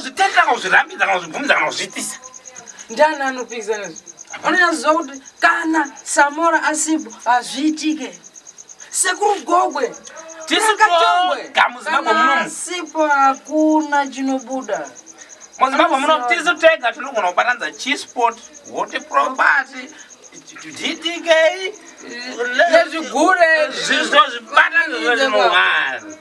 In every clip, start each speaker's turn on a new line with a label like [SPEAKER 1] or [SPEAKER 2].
[SPEAKER 1] uzvitenda kana uzvirambidza kana uzvibvumidza kana uzvitisa.
[SPEAKER 2] Ndani anopikisa nezvo? Unonyaziva kuti kana Samora asipo hazviitike. Sekuru Gogwe kana asipo hakuna chinobuda.
[SPEAKER 1] Muzimbabwe muno tisu tega tinogona kubatanidza Chisport, Hoti Property, GTK,
[SPEAKER 2] nezvigure
[SPEAKER 1] zvizvo zvibatanidza zvinowani.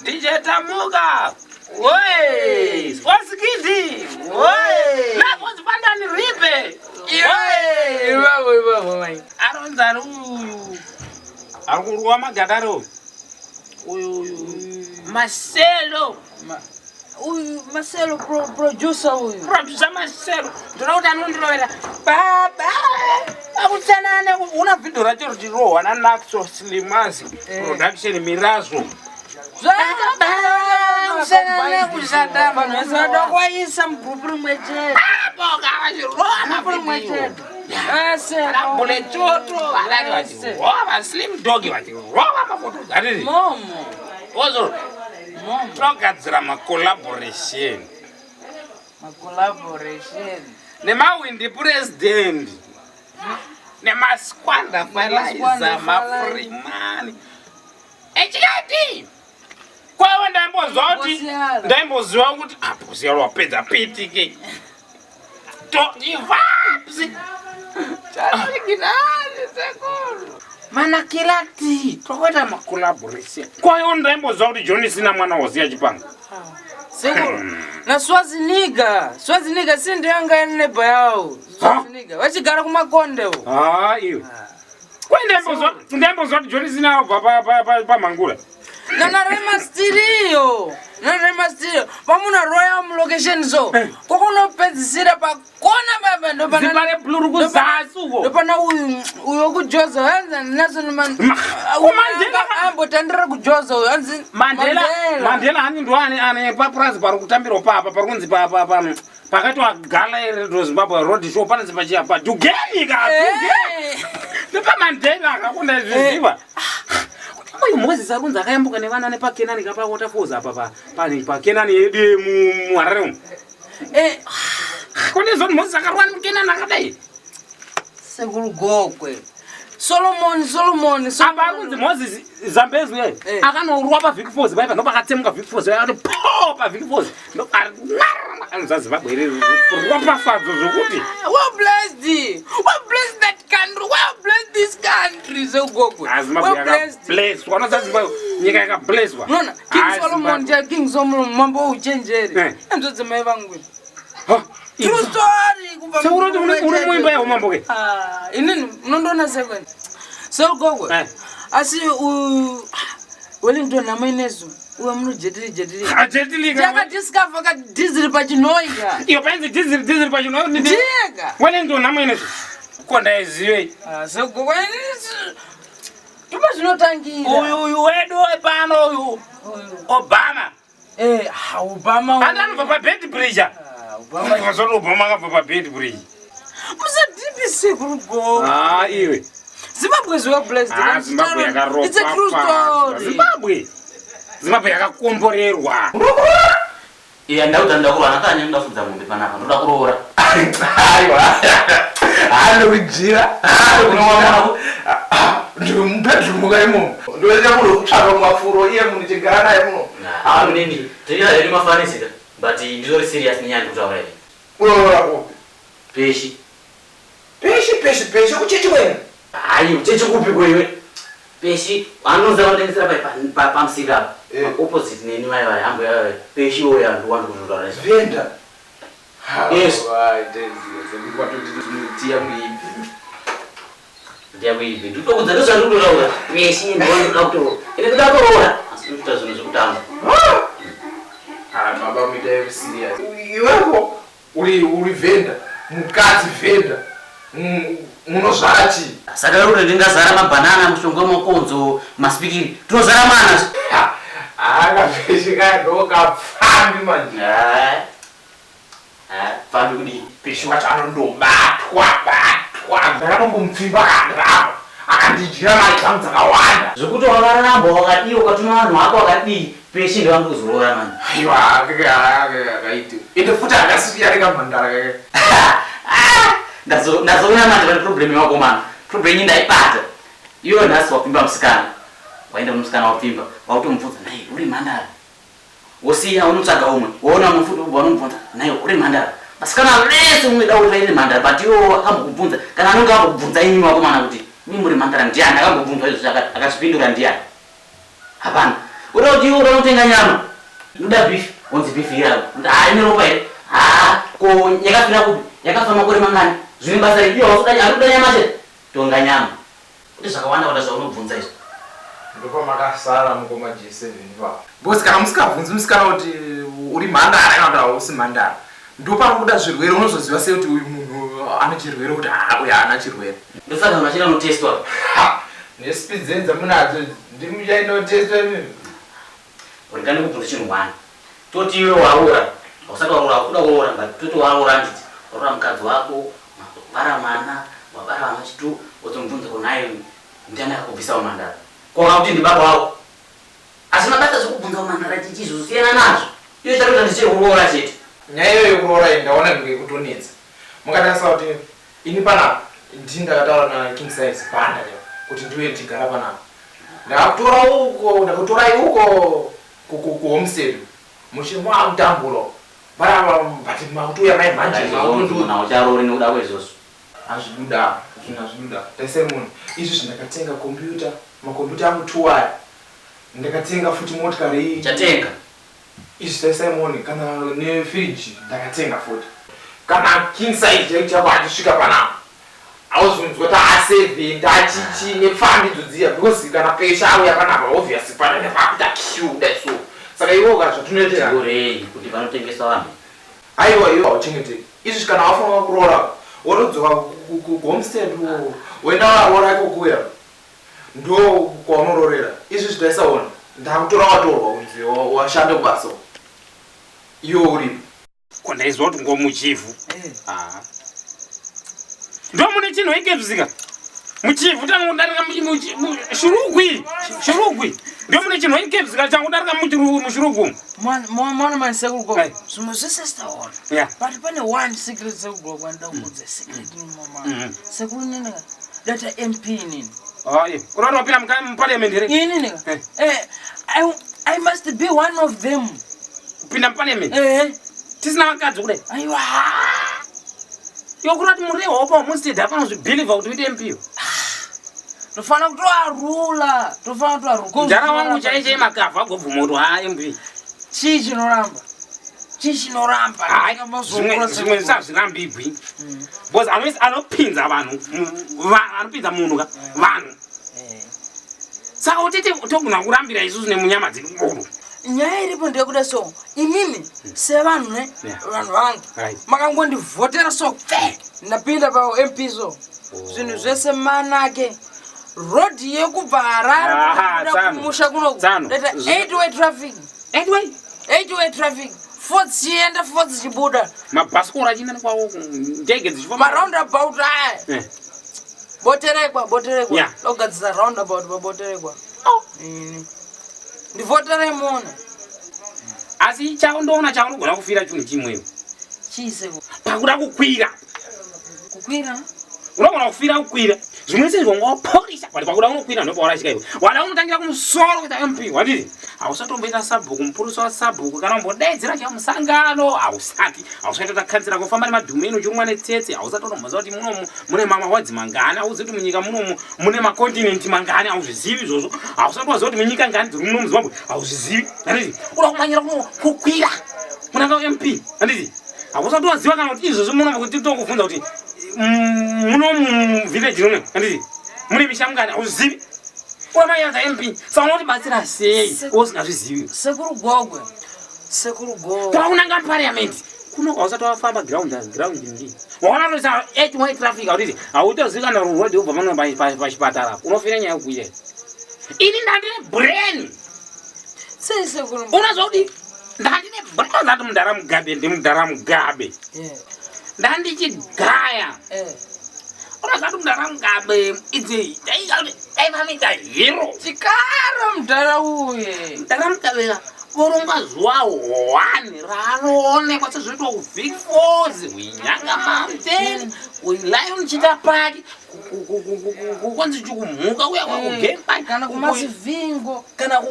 [SPEAKER 1] DJ Tamuka, woi, Sportskidi, woi, Napo Zibandani Ripe,
[SPEAKER 2] woi,
[SPEAKER 1] aronza uyu, arikuruwa magadaro, uyu, Marcelo,
[SPEAKER 2] uyu Marcelo producer uyu.
[SPEAKER 1] Producer Marcelo, ndinokuti anondirovera, baba, akutsanana, una video racho rutirohwa naNaxo Slimazi, production Mirazo.
[SPEAKER 2] Vanhu mugrupu rimwe chete.
[SPEAKER 1] Slim Dog vachirova mafoto dzarini. Ozo togadzira macollaboration. Nemawindi president. Nemasquanda Faliza, Mafrimani. Echikati! Kwawe ndaimboziva kuti apoziya wapedza piti ke. Ivapsi. Chasikirani sekuru. Mana kilati. Tokweta macollaboration. Kwawe ndaimboziva kuti John sina mwana woziya chipanga.
[SPEAKER 2] Sekuru. Na Swaziniga sindi yanga neighbor yao. Swaziniga. Vachigara kumakonde wo.
[SPEAKER 1] Iwe. Kwawe ndaimboziva kuti John sina wabva pamangura.
[SPEAKER 2] Nana Rema Stereo. Vamuna Royal location zo. Kokono pedzisira pa kona baba ndo pana.
[SPEAKER 1] Zibale blue kuzasu.
[SPEAKER 2] Ndo pana uyo kujoza hanza nazo man. Kumandela ambo tandira kujoza uyo hanzi
[SPEAKER 1] Mandela hani ndo ane pa prize pari kutambira papa pari kunzi papa pakatwa gala ere Zimbabwe road show pana zipachiya pa tugeni ka tugeni. Ndo pa Mandela akakunda zviziva. Uyu Moses arunza akayambuka nevana nepaKenani kapa waterfalls apa pa Kenani yedu muHarare. Kone zoni Moses akarwa neKenani akadai.
[SPEAKER 2] Sekuru Gogwe. Solomon.
[SPEAKER 1] Aba kunzi Moses Zambezi akanorwa pa Vic Falls baipa ndo pakatsemuka Vic Falls ati po pa Vic Falls ndo Zimbabwe iri rwapa fadzo zvokuti
[SPEAKER 2] well blessed that country, well blessed this country so Gogwe.
[SPEAKER 1] Well blessed wanoza Zimbabwe nyika yakablesswa.
[SPEAKER 2] Nona King Solomon mambo uchenjeri andodze mai vangu. True story.
[SPEAKER 1] Sauroti uri muimba ya umambo ke.
[SPEAKER 2] Inini unondona second. So Gogwe. Asi Wellington namainezo. Uwe munu jetili.
[SPEAKER 1] Jetili ka.
[SPEAKER 2] Jaka discover ka diesel pachinoika.
[SPEAKER 1] Iyo penzi diesel pachinoika ni.
[SPEAKER 2] Jeka.
[SPEAKER 1] Wellington namainezo. Konda eziwe.
[SPEAKER 2] So Gogwe. Ipa zvinotangira.
[SPEAKER 1] Uyu wedu pano uyu. Obama.
[SPEAKER 2] Obama.
[SPEAKER 1] Andanobva pa Bed Bridge. Obama akabva pa Bed Bridge.
[SPEAKER 2] Musadhipi Sekuru Gogwe.
[SPEAKER 1] Iwe.
[SPEAKER 2] Zimbabwe is well blessed.
[SPEAKER 1] Zimbabwe yakaropa.
[SPEAKER 2] It's a true story.
[SPEAKER 1] Zimbabwe yakakomborerwa.
[SPEAKER 3] Ndauta kuvana kanya ndafudza mombe panapa ndoda kuroora.
[SPEAKER 4] Aiwa. Kujira. Ndimupedhumuka imo. Ndoenda kutsvaka mafuro iye munichigara naye muno.
[SPEAKER 3] Nini? Tiri hadi mafanisika. But ndizori serious nyani kutaura hivi.
[SPEAKER 4] Unoora kupi?
[SPEAKER 3] Peshi
[SPEAKER 4] Uchechi wenu.
[SPEAKER 3] Uchechi kupi kwewe? Peshi anoza kutengesera pamusika. Opposite neni mai vai ambo ya peshi oya ndwanda kutaura hivi.
[SPEAKER 4] Venda.
[SPEAKER 3] Yes. Ndiyakuipi. Ndikokudza ndozvandotaura. Peshi ndwanda kutaura. Ine ndakoroora. Asi ndikuita zvinhu zvekutamba.
[SPEAKER 4] Baba muita serious. Iwepo uri venda. Mukadzi venda. Munozvati.
[SPEAKER 3] Saka ruri ndingazara mabanana mushonga makonzo maspikiri. Tinozara mana.
[SPEAKER 4] Akapeshika ndoka pfambi manje.
[SPEAKER 3] Pfambi kudi.
[SPEAKER 4] Peshi wacho anondobatwa. Ndakambomupfimba akandijira mari dzangu dzakawanda.
[SPEAKER 3] Zvokuti wakaramba wakadii ukatuma vanhu vako wakadii. peshi ndo anguzorora man.
[SPEAKER 4] Aiwa akaiti ende futi akasiya rega mhandara kake
[SPEAKER 3] ndazoona manje pane problem yako man. Problem ndaipata iwe nhasi wapimba musikana waenda musikana wapimba wautomubvunza naye uri mhandara wosiya unotsvaga umwe waona mufuti wanomubvunza naye uri mhandara masikana vese umweda kuti vaine mhandara but iwo akambokubvunza kana anonge ambokubvunza inyi wako mana kuti mi muri mhandara ndiani akambobvunzwa izvo akazvipindura ndiani hapana uda kuti iwo uda kutenga nyama inoda beef onzi beef iyako ine ropa here ko yakafira kupi yakafa makore mangani zvine basa ridiwa arikuda nyama chete tonga nyama kuti zvakawanda wada zvaunobvunza izvo
[SPEAKER 4] ndopa makasara mukoma J7 pa bosi kana musikabvunzi musikana kuti uri mhandara kana kuti usi mhandara ndopa kuda zvirwere unozoziva sei kuti uyu munhu ane chirwere kuti uyu ana chirwere
[SPEAKER 3] ndosaka machina unotestwa
[SPEAKER 4] nespeed dzenza munadzo ndimuchainotestwa mimi
[SPEAKER 3] uringani kubvunza chinhu wani toti iwe waura hausati waura kuda kuroora but toti waura nditi waura mukadzi wako wabara mwana wabara vana chitu wotomubvunza kunaye ndiani akakubvisa mhandara kwaka kuti ndibaba wako asi mabasa zvekubvunza mhandara chichizosiyana nazvo iyo chakuita ndichirkuroora chete
[SPEAKER 4] nyaya iyoyo kuroora iyi ndaona ndikutonetsa mukatarisa kuti ini panapa ndakataura naking size panda kuti ndiwe ndigara panapa ndakutora uko ndakutorai uko kuhomestead muchimwa mutambulo barava bati makutuya mai manje
[SPEAKER 3] nawo charori nekuda kwezvozvo
[SPEAKER 4] azviduda zvina zviduda taisai munhu izvi zvindakatenga kompyuta makompyuta angu 2 aya ndakatenga futi motikari iyi
[SPEAKER 3] chatenga
[SPEAKER 4] izvi taisai munhu kana nefriji ndakatenga futi kana king size chako achisvika panapa auzonzwa kuti aseve ndachichi nepfambidzo dziya because kana pesha auya panapa obviously pana nepakuita kiuda so saka iwoga zvatunoitira
[SPEAKER 3] gorei kuti vanotengesa vanhu
[SPEAKER 4] aiwa iwo hauchengeteki izvi kana wafanira kuroora wotodzoka kuhomestead woenda waroora ikokuya ndo kwaunororera izvi zvitaisaona ndakutora watorwa kunzi washande kubasa iwo uripo
[SPEAKER 1] kondaizwa kuti ngomuchivhu ndo mune chinhu ikebzika muchivhu tangodarika shurugwi ndo mune chinhu ikebzika changodarika mushurugwi
[SPEAKER 2] mwana mani sekulgo zvimwe zvese sitaona but pane one secret sekulgo kwandida kubudza secret mama sekulu nini data MP nini
[SPEAKER 1] unoda wapira muparliament here
[SPEAKER 2] inini I must be one of them
[SPEAKER 1] kupinda muparliament tisina vakadzi kudai
[SPEAKER 2] aiwa
[SPEAKER 1] yokurati muriwo wapa mustead hapana zvibhilivha kuti uite MP
[SPEAKER 2] tofana kutoarula
[SPEAKER 1] njara wangu chaichai makavha agobvuma kuti MP
[SPEAKER 2] chii chinoramba
[SPEAKER 1] zvimwe zvisazvirambibwi because amwese anopinza vanhu anopinza munhu ka vanhu saka utete togona kurambira isusu nemunyama dzedu doro
[SPEAKER 2] nyaya iripo ndeyekuda so imimi sevanhu vanhu vangu makangondivhotera so ndapinda paMP so zvinhu zvese manake road yekubva Harare kuda kumusha kunoku data 8-way traffic forts chienda forts chibuda
[SPEAKER 1] mabhasikoro achienda nekwawo ndege dzichifamba
[SPEAKER 2] maroundabout aya boterekwa ogadzisa roundabout paboterekwa ndivhotere mona
[SPEAKER 1] asi chaundoona chaunogona kufira chinhu chimwewo
[SPEAKER 2] chiiseko
[SPEAKER 1] pakuda kukwira unogona kufira kukwira zvimwe sezvongawaporisa but pakuda unokwira ndopaurashika iwe wada unotangira kumusoro kuita MP wadiri hausatomboita sabhuku mupurisi wasabhuku kana umbodaidzira cha musangano hausatoita kanzira kufamba nemadhumeni uchirumwa netsetse hausatotomboza kuti munomu mune mamawadzi mangani hauzivi kuti munyika munomu mune makontinenti mangani hauzvizivi izvozvo hausatoziva kuti munyika ngani dziri muno muzimbabwe hauzvizivi handiti uda kumanyira kukwira munanga MP handiti hausatoziva kana kuti izvozvo munomu kuti tokubvunza kuti muno muvillage rino handiti mune mishangani hauzivi unamayadza MP saka unotibatsira sei usingazvizivi
[SPEAKER 2] sekuru gogwe
[SPEAKER 1] kwaunanga parliament kuno hausati wafamba ground ndii waona kuti 8-way traffic hautiti hautozivi kana road ubva pano pachipatara unofira nyaya yekuita ini ndandine brain unazva kuti ndandine brain ndati mundara mugabe ndandichigaya unazati mudara mugabe idzi daivamita hero
[SPEAKER 2] chikara mudara uye
[SPEAKER 1] mudara mugabeka voronga zuva 1 raanoonekwa sezvoitwa kuvic falls kuinyanga mountain kuilion chita park kukwanzi chikumhuka kuya kwakugame park
[SPEAKER 2] kana kumasvingo
[SPEAKER 1] kana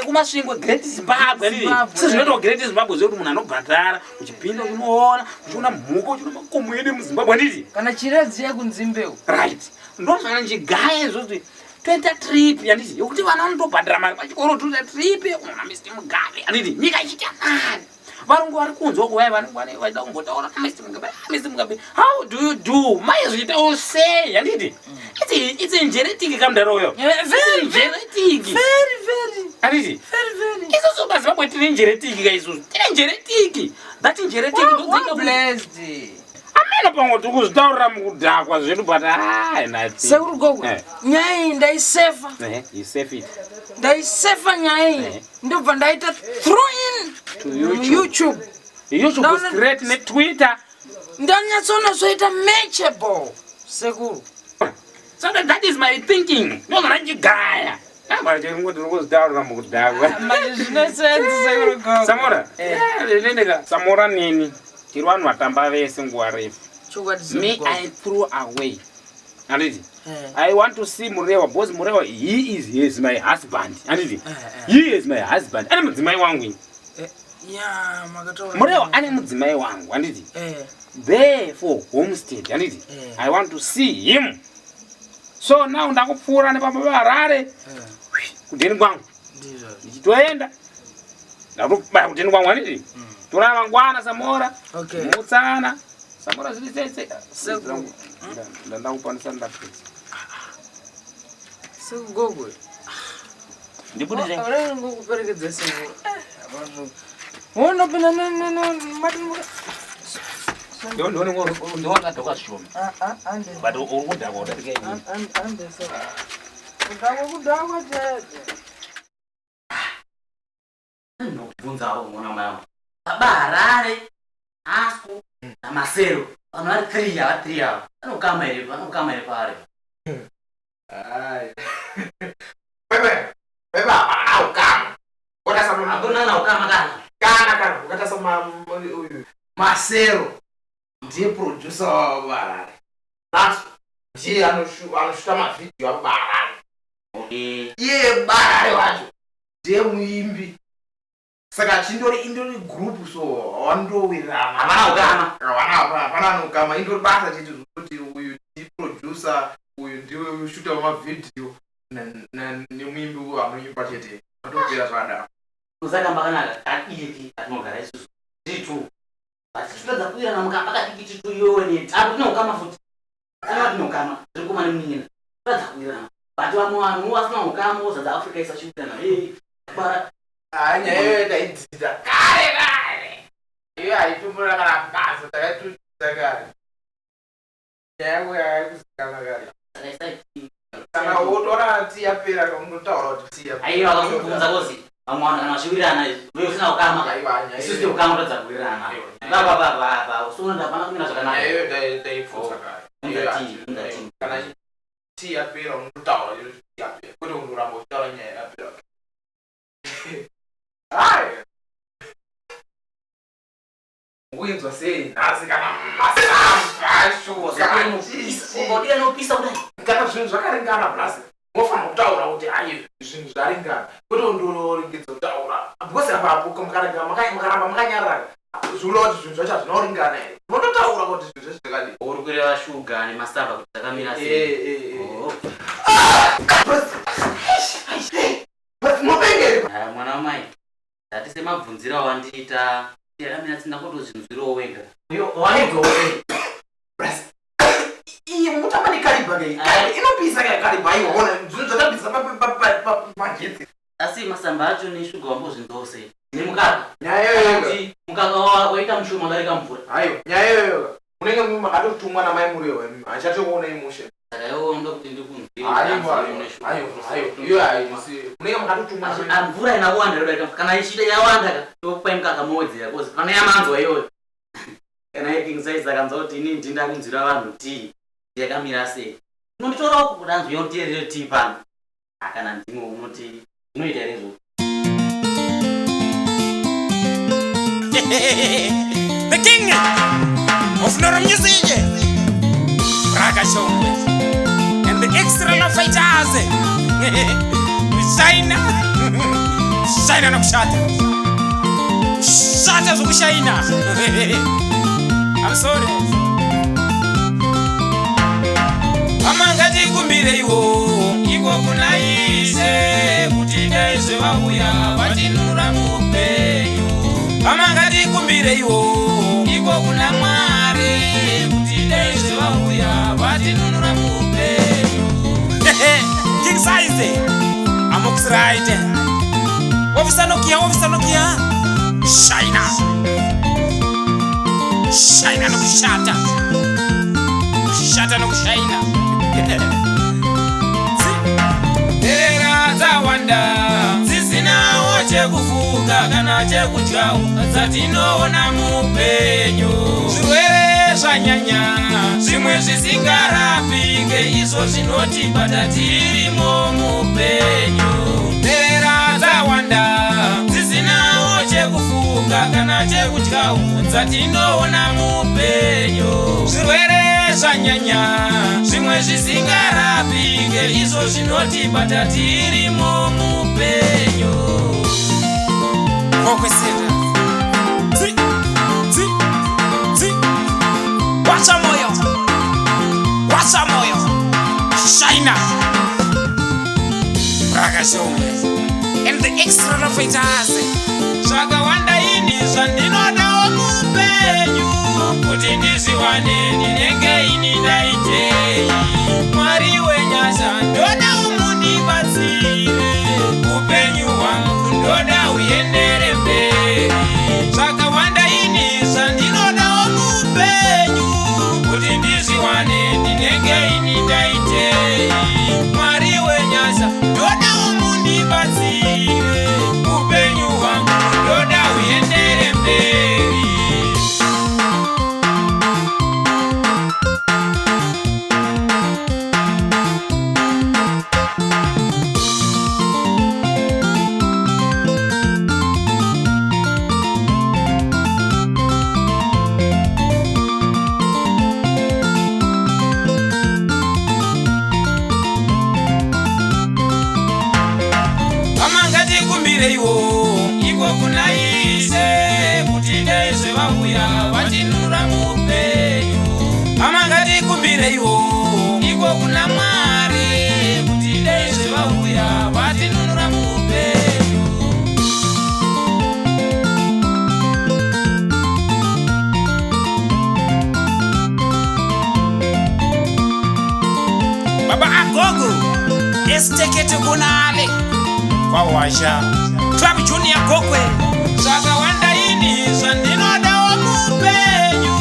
[SPEAKER 1] kumasvingo great zimbabwe sezvinoitwa great zimbabwe zvokuti munhu anobhadhara uchipinda uchinoona uchiona mhuka uchiona makomo edu muzimbabwe nditi
[SPEAKER 2] kana chiredzi yekunzimbeu
[SPEAKER 1] right ndozvana ndichigaya izvozvi toita trip yanditi yokuti vana vanotobhadhara mari pachikoro toita trip yekunona Mr. Mugabe anditi nyika ichiita mari varungu vari kunzwa kuvai vanenge vaida kumbotaura Mr. Mugabe how do you do maizviitawo sei handiti it's ingenetic kamdaroyo ingenetic handiti isusu mazimbabwe tine ingenetic kaisusu tine ingenetic that ingenetic amene pamwe tikuzvitaurira mukudhakwa zvedu but
[SPEAKER 2] sekuru gogo nyaya iyi ndaisefa ndaisefa nyaya iyi ndobva ndaita throw in
[SPEAKER 1] to YouTube straight netwitter
[SPEAKER 2] ndanyatsoona zvoita matchable sekuru
[SPEAKER 1] so that is my thinking ndozvana ndichigaya ndikuzvitaurira mukudhakwa samora lendeka samora nini tiri vanhu vatamba vese nguva refu me I threw away handiti I want to see Murewa because Murewa he is my husband handiti he is my husband ane mudzimai wangu Murewa ane mudzimai wangu handiti therefore homestead handiti I want to see him so now ndakupfuura nepamba vaharare kudheni kwangu ndichitoenda ndakutobaya kudheni kwangu handiti tora mangwana samora mutsana samora zviri sese ndandakupandisa ndapedza
[SPEAKER 2] sekugogwe
[SPEAKER 1] ndikudirengokuperekedza
[SPEAKER 2] sekuru wonopinda
[SPEAKER 1] ndionadhoka zvishoma but uri kudhakwa udatikaini
[SPEAKER 2] kudhakwa chete
[SPEAKER 3] ndinokubvunzawo mwana wangu Harare, Asco, Namasero, vanhu vari 3 ava vanokama here pari
[SPEAKER 4] Beba hapana ukama
[SPEAKER 3] hakuna ukama
[SPEAKER 4] kana ukatasa uyu Masero ndiye producer wavarare naso ndiye anoshuta mavhidhiyo avarare iye barare wacho ndiye muimbi saka indori group so wandowirirana hapana ukama indori basa chete zvokuti uyu ndi producer uyu ndiwe ushuta wamavidhiyo nemuimbi anoimba chete atopera zvakadaro
[SPEAKER 3] uzakamba kanaka kadiki atinogara isusu titu vatitotadza kuirana mukamba kadiki titu iyoweneti apo tinoukama futi tinokama tiri kuma nemunina totadza kuirana but vamwe vanhu vasina ukama wozadza africa isachiuirana bara
[SPEAKER 4] nyaya iyoyo ndaidzidza kare iyo haipfumbura kana basa takatudzidza kare nyaya yangu yaikuzikanwa kare kana wotora tiyapera kamunotaura kuti tiya
[SPEAKER 3] aiyo vakamubvunza kozi vamwe vanhu kana vachiwirirana wewe usina ukama isusu tine ukama totadza kuwirirana baba usoona hapana kumira zvakanaka
[SPEAKER 4] nyaya iyoyo ndaipfuza kare kana tiyapera unotaura kuti tiyapera kwete kundoramba uchitaura nyaya yakapera Windsor sei asi kana
[SPEAKER 3] ugodira nopisa kudai
[SPEAKER 4] kana zvinhu zvakaringana plus mofanira kutaura kuti ayi zvinhu zvaringana kwete kundoringedza kutaura because apapo mukaramba makanyarara zviula kuti zvinhu zvacho zvinoringana here munotaura kuti zvinhu zvese zvakadii
[SPEAKER 3] uri kureva shuga nemasamba kuti dzakamira sei mwana wamai ndatise mabvunziro awandiita yakamira tsinda kutozvinzwirawo wega wanidzowe
[SPEAKER 4] iye mutamba nekariba nei inopisa kariba iwona zvinhu zvakabvisa magetsi
[SPEAKER 3] asi masamba acho neshuga wambozvinzwawo sei nemukaka
[SPEAKER 4] nyaya
[SPEAKER 3] mukaka waita mushumo wadarika mvura
[SPEAKER 4] ayo nyaya iyoyo unenge makatotumwa namai Murewa achatokuona imushe
[SPEAKER 3] saka iwo unoda kuti ndikunzwire
[SPEAKER 4] unenge makatotumwa
[SPEAKER 3] mvura ina kuwanda yodarika kana ichida yawanda tokupai mukaka mowedzera kozi kana yamanzwa iyoyo kana iking size akanzwa kuti inini ndinda kunzwira vanhu tii yakamira sei unonditorawo kuti anzwa yotiyerere tii pano kana ndimwe unoti zvinoita here izvo
[SPEAKER 1] The king of Nora Music, Braga Shongwe, and the extra fighters, China no Shata, Shata of China. I'm sorry. Amangati kumbire iwo kunaise kutida ise wauya vatinura mupenyu. Amangati kumbire iwo kuna mwari kutida ise wauya vatinura mupenyu. King size amokusraite ofisa Nokia China no kushata no kushina. Era zawanda zisina oche kufuka kana che kuchau zatinoona mupenyu. Zvirwere zvanyanya zvimwe zvisingarapike izvo zvinotibata tirimo mupenyu. Era zawanda zisina oche kufuka kana che kuchau zatinoona mupenyu. Zvirwere zvanyanya zvimwe zvisingarapike izvo zvinotibata tirimo mupenyu. Kokwesera wacha moyo China Braga Shongwe and the extra fighters. Zvakawanda ini zvandinodawo mupenyu kuti ndiziwane ndinenge ini ndaitei. Mwari wenyasha ndoda umundibatsire upenyu hwangu ndoda uendere mberi. Zvakawanda ini zvandinodawo mupenyu kuti ndiziwane ndinenge ini ndaitei. Mwari wenyasha ndoda umundibatsire upenyu hwangu ndoda uendere mberi. Amangati kumbire iwo kunaise kuti ndaizve vauya vatinura mupenyu. Amangati kumbire iwo kuna mwari kuti ndaizve vauya vatinura mupenyu. Baba Agogo estekete kunale kwawasha Club Junior Gokwe. Zvakawanda ini zvandinodawo mupenyu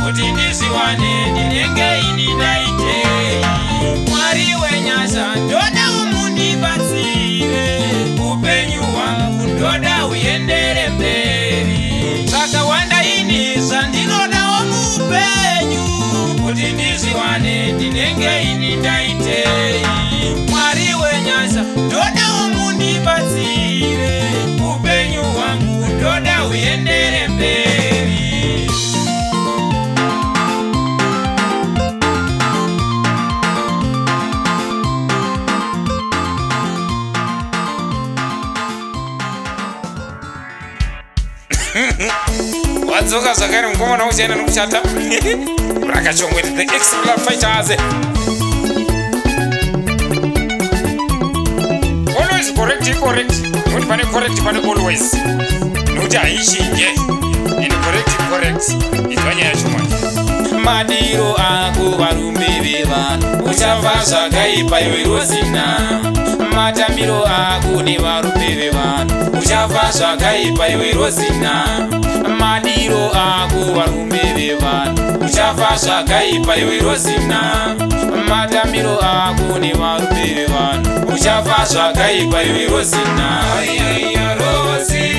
[SPEAKER 1] kuti ndiziwane ndinenge ini ndaitei. Mwari wenyasha ndoda umundibatsire upenyu hwangu ndoda uendere mberi. Zvakawanda ini zvandinodawo mupenyu kuti ndiziwane ndinenge ini ndaitei. Mwari wenyasha ndoda umundibatsire upenyu hwangu ndoda uendere mberi. Wadzoka zvakare mukomana uchaenda nokuchata. Braga Shongwe the extra fighters. Always correct. Not pane correct pane always. Nokuti haishinje. In correct. Izvanya yachomwa. Madiro ako varume vevanhu uchava zvakaipa iwe Rosina. Matambiro ako nevarume vevanhu uchava zvakaipa iwe Rosina. Madiro ako varume vevanhu uchava zvakaipa iwe Rosina. Matambiro ako nevarume vevanhu uchava zvakaipa iwe Rosina. Rosina